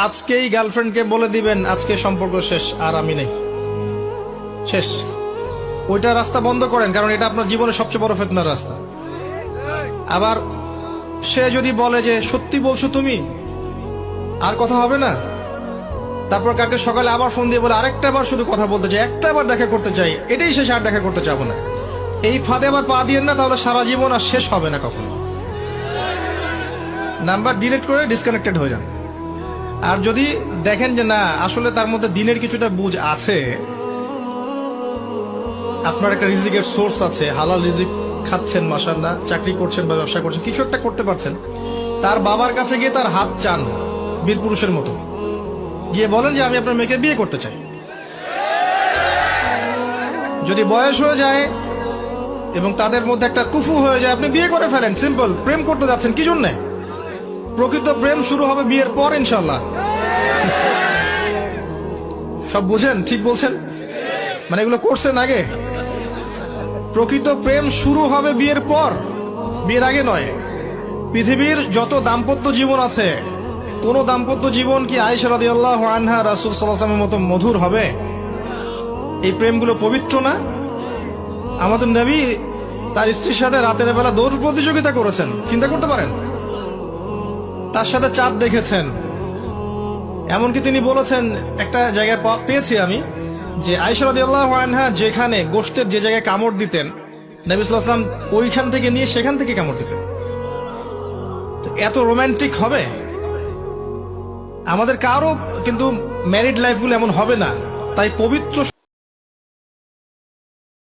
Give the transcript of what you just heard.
আজকেই গার্লফ্রেন্ডকে বলে দিবেন আজকে সম্পর্ক শেষ, আর আমি নেই, শেষ। ওইটা রাস্তা বন্ধ করেন, কারণ এটা আপনার জীবনের সবচেয়ে বড় ফিতনার রাস্তা। আবার সে যদি বলে যে সত্যি বলছো তুমি, আর কথা হবে না, তারপর কালকে সকালে আবার ফোন দিয়ে বলে আরেকটা বার শুধু কথা বলতে চাই, একটা বার দেখা করতে চাই, এটাই শেষ, আর দেখা করতে চাবো না, এই ফাঁদে আবার পা দিয়েন না, তাহলে সারা জীবন আর শেষ হবে না কখনো। নাম্বার ডিলিট করে ডিসকানেক্টেড হয়ে যান। আর যদি দেখেন যে না, আসলে তার মধ্যে দিনের কিছুটা বুঝ আছে, আপনার একটা রিজিকের সোর্স আছে, হালাল রিজিক খাচ্ছেন, মাশাআল্লাহ, চাকরি করছেন বা ব্যবসা করছেন, কিছু একটা করতে পারছেন, তার বাবার কাছে গিয়ে তার হাত চান বীর পুরুষের মতো, গিয়ে বলেন যে আমি আপনার মেয়েকে বিয়ে করতে চাই। যদি বয়স হয়ে যায় এবং তাদের মধ্যে একটা কুফু হয়ে যায়, আপনি বিয়ে করে ফেলেন, সিম্পল। প্রেম করতে যাচ্ছেন কি জন্যে? প্রকৃত প্রেম শুরু হবে বিয়ের পর ইনশাল্লাহ। সব বুঝেন? ঠিক বলছেন? মানে এগুলো করছেন আগে? প্রকৃত প্রেম শুরু হবে বিয়ের পর, বিয়ের আগে নয়। পৃথিবীর যত দাম্পত্য জীবন আছে, কোন দাম্পত্য জীবন কি আয়েশা রাদিয়াল্লাহু আনহা রাসূল সাল্লাল্লাহু আলাইহি ওয়াসাল্লামের মতো মধুর হবে? এই প্রেমগুলো পবিত্র না? আমাদের নবী তার স্ত্রীর সাথে রাতের বেলা দৌড় প্রতিযোগিতা করেছেন, চিন্তা করতে পারেন। তার সাথে চাঁদ দেখেছেন। এমনকি তিনি বলেছেন, একটা জায়গায় পেয়েছি আমি, যে আয়েশা রাদিয়াল্লাহু আনহা যেখানে গোশতের যে জায়গায় কামড় দিতেন, নবী সাল্লাল্লাহু আলাইহি ওয়াসাল্লাম ওইখান থেকে নিয়ে সেখান থেকে কামড় দিতেন। এত রোমান্টিক হবে? আমাদের কারো কিন্তু ম্যারিড লাইফগুলো এমন হবে না। তাই পবিত্র